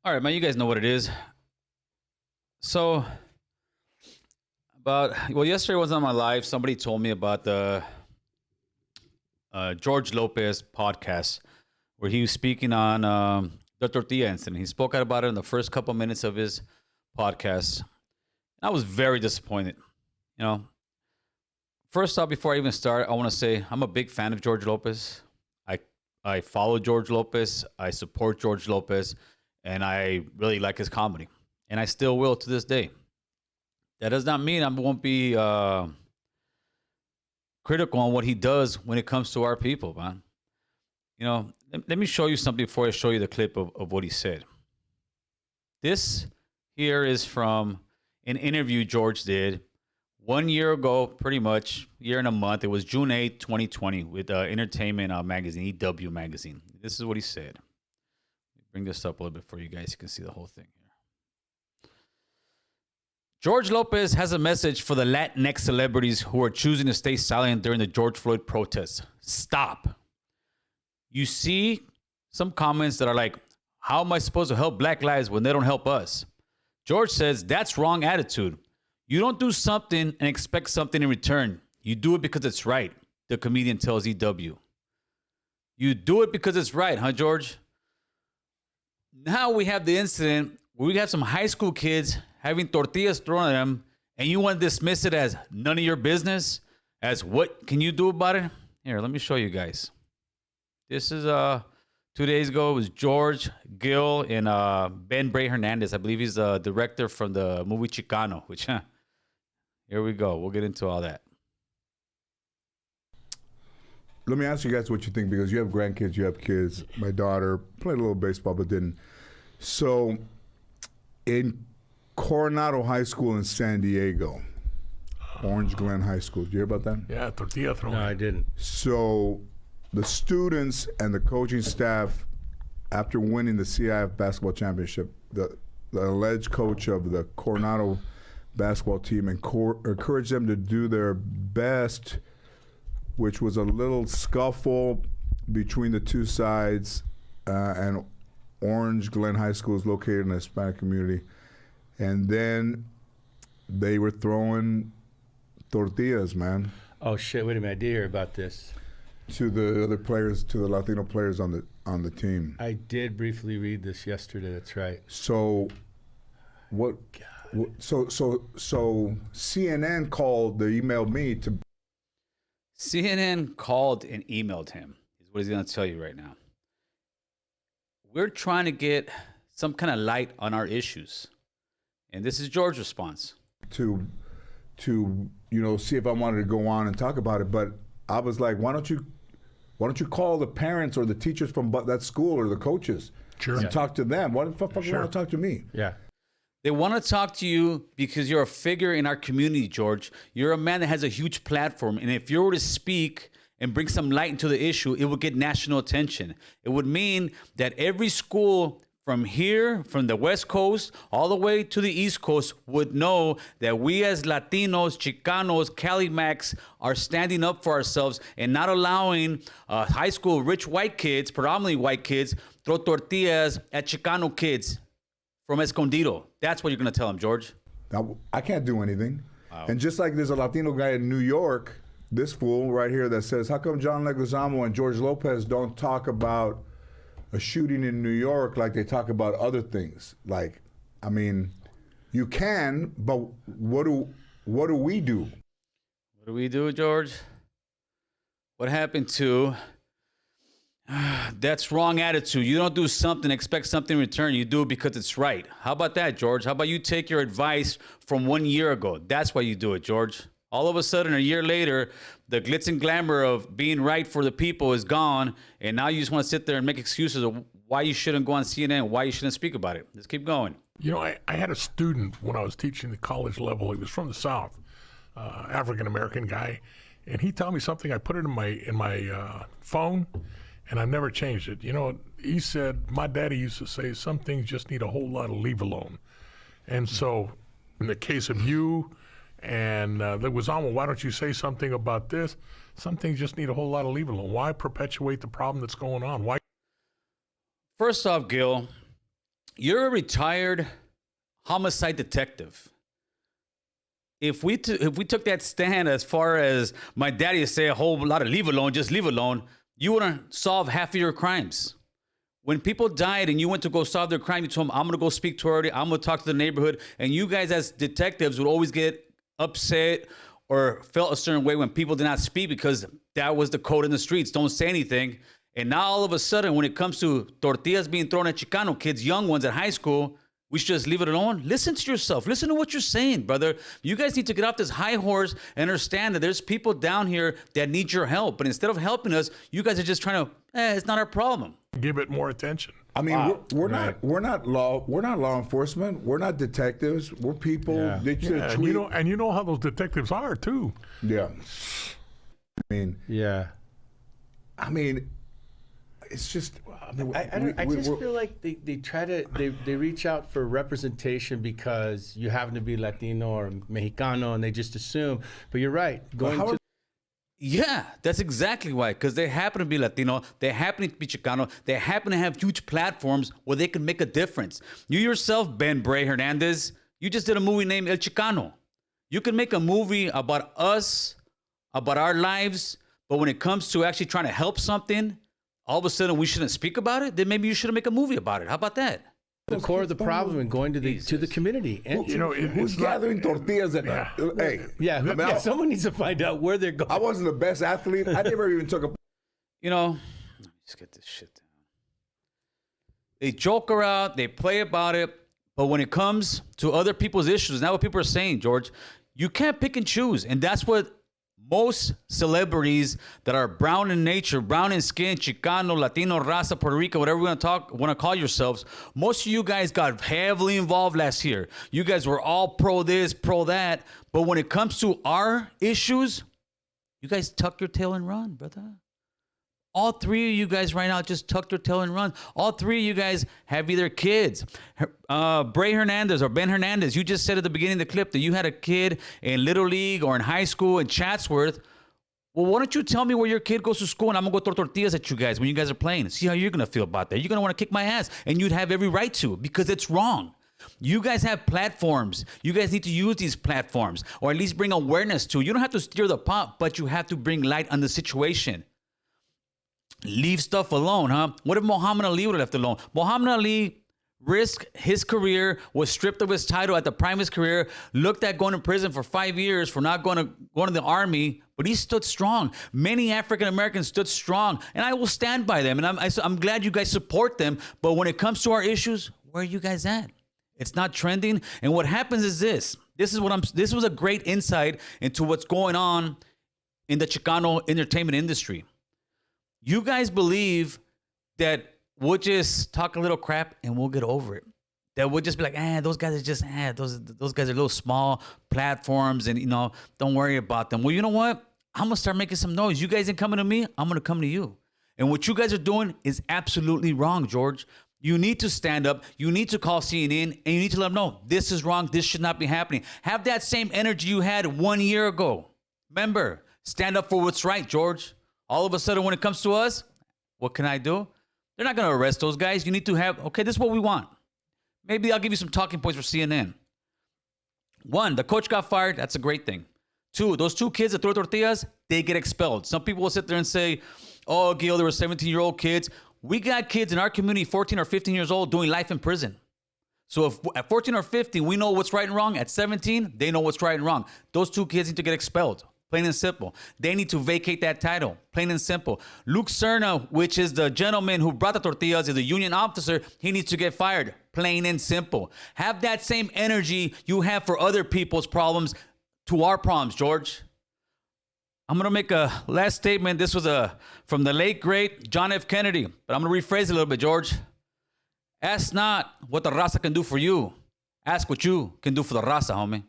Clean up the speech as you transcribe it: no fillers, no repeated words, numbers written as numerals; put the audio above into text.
All right, man, you guys know what it is. So, yesterday was on my live. Somebody told me about the George Lopez podcast where he was speaking on the tortilla incident. He spoke out about it in the first couple minutes of his podcast. I was very disappointed. You know, first off, before I even start, I want to say I'm a big fan of George Lopez. I follow George Lopez. I support George Lopez. And I really like his comedy. And I still will to this day. That does not mean I won't be critical on what he does when it comes to our people, man. You know, let me show you something before I show you the clip of what he said. This here is from an interview George did 1 year ago, pretty much, year and a month. It was June 8th, 2020, with Entertainment Magazine, EW Magazine. This is what he said. Bring this up a little bit for you guys. You can see the whole thing here. George Lopez has a message for the Latinx celebrities who are choosing to stay silent during the George Floyd protests. Stop. You see some comments that are like, how am I supposed to help Black lives when they don't help us? George says that's wrong attitude. You don't do something and expect something in return. You do it because it's right, the comedian tells EW. You do it because it's right, huh, George? Now we have the incident where we have some high school kids having tortillas thrown at them, and you want to dismiss it as none of your business, as what can you do about it? Here, let me show you guys. This is 2 days ago. It was George, Gil, and Ben Bray Hernandez. I believe he's the director from the movie Chicano, which, here we go. We'll get into all that. Let me ask you guys what you think, because you have grandkids, you have kids. My daughter played a little baseball, but didn't. So, in Coronado High School in San Diego, Orange Glen High School, did you hear about that? Yeah, tortilla throwing. No, I didn't. So, the students and the coaching staff, after winning the CIF basketball championship, the alleged coach of the Coronado basketball team encouraged them to do their best, which was a little scuffle between the two sides, and Orange Glen High School is located in the Hispanic community. And then they were throwing tortillas, man. Oh shit! Wait a minute, I did hear about this. To the other players, to the Latino players on the team. I did briefly read this yesterday. That's right. So, what? So CNN called. They emailed me to. CNN called and emailed him, is what he's going to tell you right now. We're trying to get some kind of light on our issues. And this is George's response. To see if I wanted to go on and talk about it, but I was like, why don't you call the parents or the teachers from that school or the coaches and talk to them? Why the fuck you want to talk to me? Yeah. They want to talk to you because you're a figure in our community, George. You're a man that has a huge platform. And if you were to speak and bring some light into the issue, it would get national attention. It would mean that every school from here, from the West Coast, all the way to the East Coast would know that we as Latinos, Chicanos, Calimax are standing up for ourselves and not allowing high school rich white kids, predominantly white kids, throw tortillas at Chicano kids from Escondido. That's what you're going to tell them, George. Now, I can't do anything. Wow. And just like there's a Latino guy in New York, this fool right here that says, how come John Leguizamo and George Lopez don't talk about a shooting in New York like they talk about other things? Like, I mean, you can, but what do we do? What do we do, George? What happened to... That's wrong attitude. You don't do something, expect something in return. You do it because it's right. How about that, George? How about you take your advice from 1 year ago? That's why you do it, George. All of a sudden, a year later, the glitz and glamour of being right for the people is gone, and now you just want to sit there and make excuses of why you shouldn't go on CNN, why you shouldn't speak about it. Let's keep going. You know, I had a student when I was teaching the college level. He was from the South, African-American guy, and he told me something. I put it in my phone, and I've never changed it. You know, he said, my daddy used to say, some things just need a whole lot of leave alone. And so in the case of you and Leguizamo, why don't you say something about this? Some things just need a whole lot of leave alone. Why perpetuate the problem that's going on? Why? First off, Gil, You're a retired homicide detective. If we took that stand as far as my daddy say a whole lot of leave alone, just leave alone, you wouldn't solve half of your crimes. When people died and you went to go solve their crime, you told them, I'm going to go speak to her, I'm going to talk to the neighborhood. And you guys as detectives would always get upset or felt a certain way when people did not speak because that was the code in the streets. Don't say anything. And now all of a sudden, when it comes to tortillas being thrown at Chicano kids, young ones at high school, we should just leave it alone. Listen to yourself. Listen to what you're saying, brother. You guys need to get off this high horse and understand that there's people down here that need your help. But instead of helping us, you guys are just trying to, it's not our problem. Give it more attention. I mean, we're not law enforcement. We're not detectives. We're people. Yeah. They just And you know how those detectives are too. Yeah. I mean, it's just. I just feel like they try to they reach out for representation because you happen to be Latino or Mexicano and they just assume. But you're right. Yeah, that's exactly why. Because they happen to be Latino, they happen to be Chicano, they happen to have huge platforms where they can make a difference. You yourself, Ben Bray Hernandez, you just did a movie named El Chicano. You can make a movie about us, about our lives, but when it comes to actually trying to help something, all of a sudden we shouldn't speak about it? Then maybe you shouldn't make a movie about it. How about that? the core of the problem and going to the community. And You know, Who's gathering tortillas at Yeah. Hey, someone needs to find out where they're going. I wasn't the best athlete. I never even took a. You know, let me just get this shit down. They joke around, they play about it, but when it comes to other people's issues, now what people are saying, George, you can't pick and choose. And that's what most celebrities that are brown in nature, brown in skin, Chicano, Latino, Raza, Puerto Rico, whatever you want to call yourselves, most of you guys got heavily involved last year. You guys were all pro this, pro that. But when it comes to our issues, you guys tuck your tail and run, brother. All three of you guys right now just tuck your tail and run. All three of you guys have either kids. Bray Hernandez or Ben Hernandez, you just said at the beginning of the clip that you had a kid in Little League or in high school in Chatsworth. Well, why don't you tell me where your kid goes to school and I'm going to go throw tortillas at you guys when you guys are playing. See how you're going to feel about that. You're going to want to kick my ass, and you'd have every right to because it's wrong. You guys have platforms. You guys need to use these platforms or at least bring awareness to. You don't have to steer the pot, but you have to bring light on the situation. Leave stuff alone, huh? What if Muhammad Ali would have left alone? Muhammad Ali risked his career, was stripped of his title at the prime of his career, looked at going to prison for 5 years for not going to the army, but he stood strong. Many African Americans stood strong, and I will stand by them. And I'm glad you guys support them. But when it comes to our issues, where are you guys at? It's not trending. And what happens is this. This was a great insight into what's going on in the Chicano entertainment industry. You guys believe that we'll just talk a little crap and we'll get over it. That we'll just be like, those guys are just, those guys are little small platforms and, don't worry about them. Well, you know what? I'm going to start making some noise. You guys ain't coming to me. I'm going to come to you. And what you guys are doing is absolutely wrong, George. You need to stand up. You need to call CNN and you need to let them know this is wrong. This should not be happening. Have that same energy you had 1 year ago. Remember, stand up for what's right, George. All of a sudden, when it comes to us, what can I do? They're not going to arrest those guys. You need to have, okay, this is what we want. Maybe I'll give you some talking points for CNN. 1, the coach got fired. That's a great thing. 2, those 2 kids that throw tortillas, they get expelled. Some people will sit there and say, oh, Gil, there were 17-year-old kids. We got kids in our community, 14 or 15 years old, doing life in prison. So if at 14 or 15, we know what's right and wrong. At 17, they know what's right and wrong. Those 2 kids need to get expelled. Plain and simple. They need to vacate that title. Plain and simple. Luke Cerna, which is the gentleman who brought the tortillas, is a union officer. He needs to get fired. Plain and simple. Have that same energy you have for other people's problems to our problems, George. I'm going to make a last statement. This was from the late, great John F. Kennedy. But I'm going to rephrase it a little bit, George. Ask not what the raza can do for you. Ask what you can do for the raza, homie.